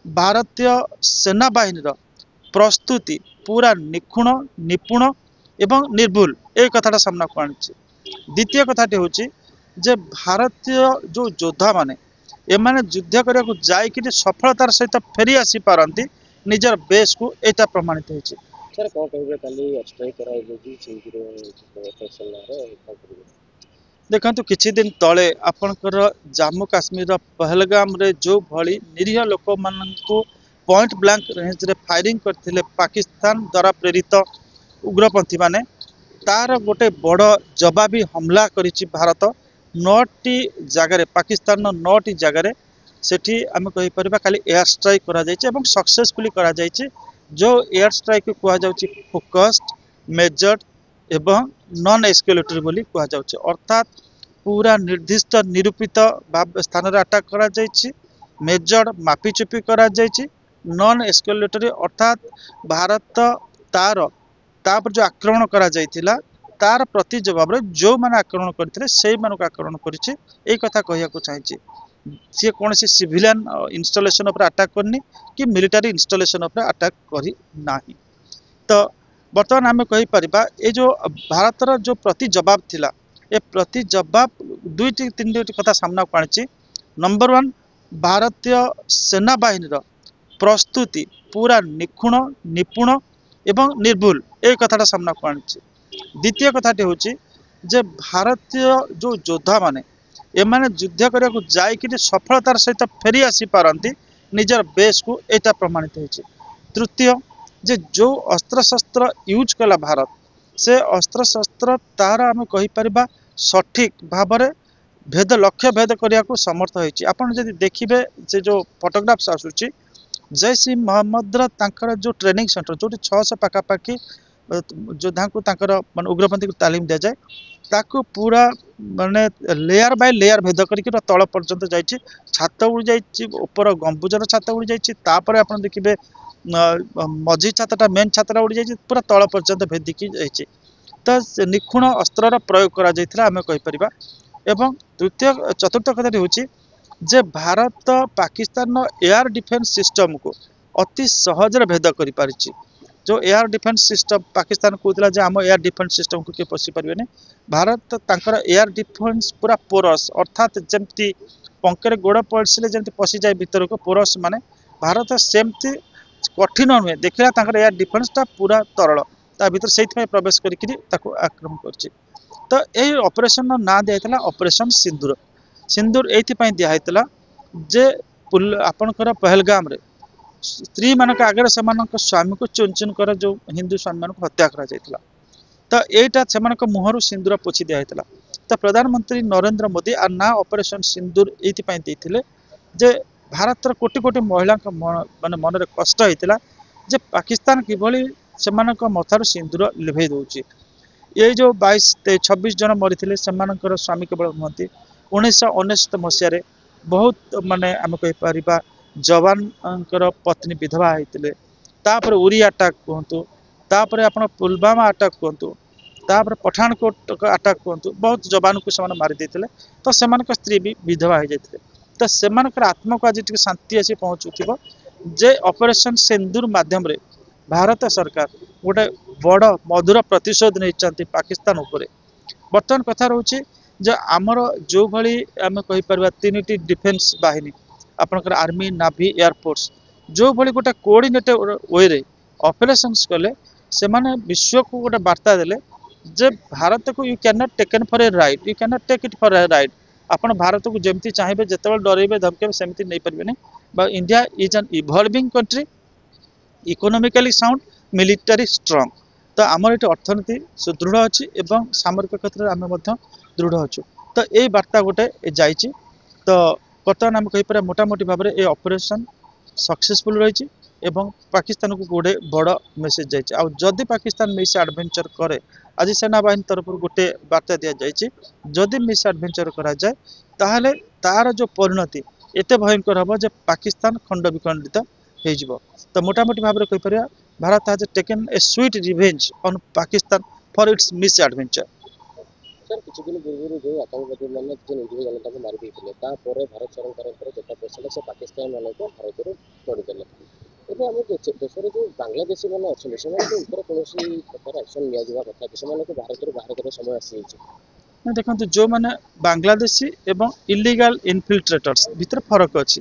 भारतीय सेना बाहिनी प्रस्तुति पूरा निखुण निपुण एवं निर्भुल ए कथाटा सामना को आनी। द्वितीय कथाटी हूँ जे भारतीय जो योद्धा माने एमाने युद्ध करने को जाकि सफलतार सहित फेरी आसी पारती निजर बेस को एटा प्रमाणित होती। सर कौन कहे काली स्ट्राइक देखु किछि दिन तले आपणकर जम्मू काश्मीर पहलगाम रे जो भली निरीह लोक मानू पॉइंट ब्लैंक रेंज रे फायरिंग करथिले पाकिस्तान द्वारा प्रेरित उग्रपंथी माने तार गोटे बड़ जवाबी हमला करिछि भारत 9टी जगार पाकिस्तान 9टी जगार सेठी आम कहि परबा खाली एयर स्ट्राइक करा जायछि एवं सक्सेसफुली करा जायछि। जो एयर स्ट्राइक को कहा जाउछि फोकस्ड मेजर्ड एवं नॉन एस्केलेटरी बोली कहा जाउछि, अर्थात पूरा निर्दिष्ट निरूपित स्थान रे अटैक करा जायछि, मेजर्ड मापीचुपी करा जायछि, नॉन एस्केलेटरी अर्थात भारत तार तापर जो आक्रमण करा जायतिला तार प्रति जवाब रे जो माने आक्रमण करथिले सेही मानक आक्रमण करिछि ए कथा कहिया को चाहिछि। सी कौन सी सिविलियन इंस्टॉलेशन ऊपर अटैक करनी कि मिलिटारी इंस्टॉलेशन ऊपर अटैक करी नाही। तो बर्तमान आम कहि परिबा ए जो भारतर जो प्रति जवाब थिला ए प्रति जवाब दुईटी तीन कथा सामना को आनी। नंबर 1 भारतीय सेना बाहिनी प्रस्तुति पूरा निखुण निपुण एवं निर्भुल ए कथाटा सामना को आनी। द्वितीय कथाटी हूँ जे भारतीय जो योद्धा माने एमाने युद्ध करने को जाकि सफलतार सहित फेरी आसी पारती निजर बेस को एटा प्रमाणित होती। तृतीय जे जो अस्त्र शस्त्र यूज कला भारत से अस्त्र शस्त्र तार आम कहीपर सठिक भाव में भेद लक्ष्य भेद करने को समर्थ होती। आपड़ जब देखिए से जो फोटोग्राफ्स आसूची जैश ई मोहम्मद तांकर जो ट्रेनिंग सेंटर जो 600 पाखापाखि योद्धा को माने उग्रपंथी को तालीम दि जाए ताकू पूरा माने लेयर बाय लेयर भेद करके तल पर्यंत जाइए, छात उड़ी जापर गंबुजर छात उड़ी जापर आप देखिए मझी छातटा मेन छातटा उड़ी जाइए पूरा तल पर्यंत भेदिकी जाइए। तो निखुण अस्त्र प्रयोग करा एवं तृतीय चतुर्थ कथाटी हूँ जे Bharat Pakistan air defence system को अति सहजरे भेद कर पारिछि। जो एयर डिफेन्स सिस्टम पाकिस्तान कहला जे आम एयर डिफेन्स सिस्टम को किए पशि पारे भारत तांकर एयर डिफेन्स पूरा पोरस अर्थात जमती पंखे गोड़ पड़े जमी पशि जाए भीतर को पोरस माने भारत सेमती कठिन नुहे देखला एयर डिफेन्सटा पूरा तरल ता भीतर से प्रवेश करके आक्रमण कर। तो यही ऑपरेशन ना दिया ऑपरेशन सिंदूर। सिंदूर ये दिखाई जे आपणकर पहलगाम रे स्त्री मानक आगे से स्वामी को चुन चुन कर जो हिंदू स्वामी मान हत्या करा जायतिला। तो यहीटा से मुहर सिंदूर पोछि दिया। तो प्रधानमंत्री नरेंद्र मोदी आ ना ऑपरेशन सिंदूर ये जे भारतर कोटि कोटि महिला माने मन कष्ट होता जे पाकिस्तान किभली से मथार सिंदूर लिभे दौची। ये जो 26 जन मरी स्वामी केवल नुहति 1999 मसीह बहुत माने आम कहीपर जवान पत्नी विधवा होते तापर उरी अटैक कहतु तापर आप पुलवामा अटैक कहतु तापर पठानकोट अटैक कहतु बहुत जवान को मारी देते तो से स्त्री भी विधवा हो जाते। तो से आत्मा को आज शांति आसी पहुँचुव जे ऑपरेशन सिंदूर माध्यम रे भारत सरकार गोटे बड़ मधुर प्रतिशोध नहीं पाकिस्तान उपरे। बर्तमान कथा रोचे जे आमर जो भली आम कहीपर 3टी डिफेन्स बाहिनी आपनकर आर्मी नाभी एयरफोर्स जो भली गोटे कोऑर्डिनेटेड वे रे ऑपरेशंस कले से माने विश्व को गोटे वार्ता देले जे भारत को you can not taken for a ride, you can not take it for a ride. आपण भारत को जमती चाहिए जिते डरइबे धमके सेमती नहीं पारे। India is an evolving country, economically sound, military strong. तो आमर ये अर्थनीति सुदृढ़ अच्छी एवं सामरिक क्षेत्र में आम दृढ़ अच्छु। तो यही वार्ता गोटे जाइए। तो बर्तमान आम कहीपर मोटामोटी भाव में ये ऑपरेशन सक्सेसफुल रही एवं पाकिस्तान को गोटे बड़ मेसेज जाइए। आदि पाकिस्तान मिस एडवेंचर करे आज सेना बाहिनी तरफ गोटे वार्ता दि जाइए जदि मिस एडवेंचर करा जाए ताहले तार जो परिणति एत भयंकर हम जे पाकिस्तान खंड विखंडित हो। तो मोटामोटी भाव में कहीपर Bharat has taken a sweet revenge on Pakistan for its misadventure. Sir किसी दिन पूर्व जो आतंकवादी मैंने जो निर्भीय जनता को मारी देते तापर भारत सरकार जेटा पैसा से पाकिस्तान मान को भारत तोड़देले ଏବେ ଆମ ଦେଶରେ ଯେଉଁ ବାଂଲାଦେଶୀ ମାନେ ଅଛନ୍ତି ସେମାନଙ୍କ ଉପରେ କୌଣସି ପ୍ରକାର ଆକ୍ସନ୍ ନିଆଯିବା କଥା କି ସେମାନଙ୍କୁ ଭାରତରୁ ବାହାର କରିବା ସମୟ ଆସିଯାଇଛି। ନା ଦେଖନ୍ତୁ ଯୋଉମାନେ ବାଂଲାଦେଶୀ ଏବଂ ଇଲିଗାଲ ଇନଫିଲ୍ଟ୍ରେଟର୍ସ ଭିତରେ ଫରକ ଅଛି।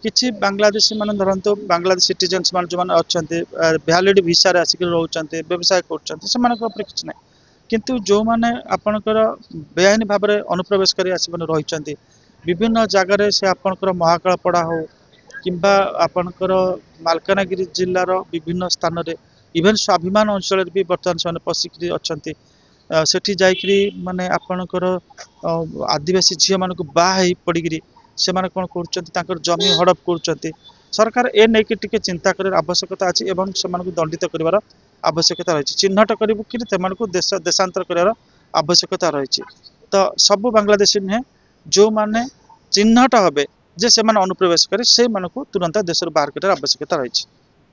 କିଛି ବାଂଲାଦେଶୀ ମାନେ ଧରନ୍ତୁ ବାଂଲାଦେଶ ସିଟିଜେନ୍ସ ମାନେ ଯେଉଁମାନେ ଅଛନ୍ତି ଭ୍ୟାଲିଡ୍ ଭିସାରେ ଆସିକି ରହୁଛନ୍ତି ବ୍ୟବସାୟ କରୁଛନ୍ତି ସେମାନଙ୍କ ଉପରେ କିଛି ନାହିଁ। କିନ୍ତୁ ଯେଉଁମାନେ ଆପଣଙ୍କର ବେଆଇନ ଭାବରେ ଅନୁପ୍ରବେଶକାରୀ ଆସି ମାନେ ରହିଛନ୍ତି ବିଭିନ୍ନ ଜାଗାରେ ସେ ଆପଣଙ୍କର ମହାକାଳପଡ଼ା ହଉ କିମ୍ବା ଆପଣଙ୍କର ମାଲକାନଗିରି ଜିଲ୍ଲାର ବିଭିନ୍ନ ସ୍ଥାନରେ ଇଭେନ୍ ସ୍ୱାଭିମାନ ଅଞ୍ଚଳରେ ବି ବର୍ତ୍ତମାନ ସେମାନେ ପଶିକିରି ଅଛନ୍ତି। ସେଠି ଯାଇକିରି ମାନେ ଆପଣଙ୍କର ଆଦିବାସୀ ଝିଅମାନଙ୍କୁ ବାହା ହେଇ ପଡ଼ିକିରି ସେମାନେ କ'ଣ କରୁଛନ୍ତି ତାଙ୍କର ଜମି ହଡ଼ପ କରୁଛନ୍ତି। ସରକାର ଏ ନେଇକି ଟିକେ ଚିନ୍ତା କରିବାର ଆବଶ୍ୟକତା ଅଛି ଏବଂ ସେମାନଙ୍କୁ ଦଣ୍ଡିତ କରିବାର ଆବଶ୍ୟକତା ରହିଛି। ଚିହ୍ନଟ କରିବୁ କି ସେମାନଙ୍କୁ ଦେଶାନ୍ତର କରିବାର ଆବଶ୍ୟକତା ରହିଛି। ତ ସବୁ ବାଂଲାଦେଶୀ ନୁହେଁ, ଯେଉଁମାନେ ଚିହ୍ନଟ ହେବେ ଯେ ସେମାନେ ଅନୁପ୍ରବେଶକାରୀ ସେଇମାନଙ୍କୁ ତୁରନ୍ତ ଦେଶରୁ ବାହାର କରିବାର ଆବଶ୍ୟକତା ରହିଛି।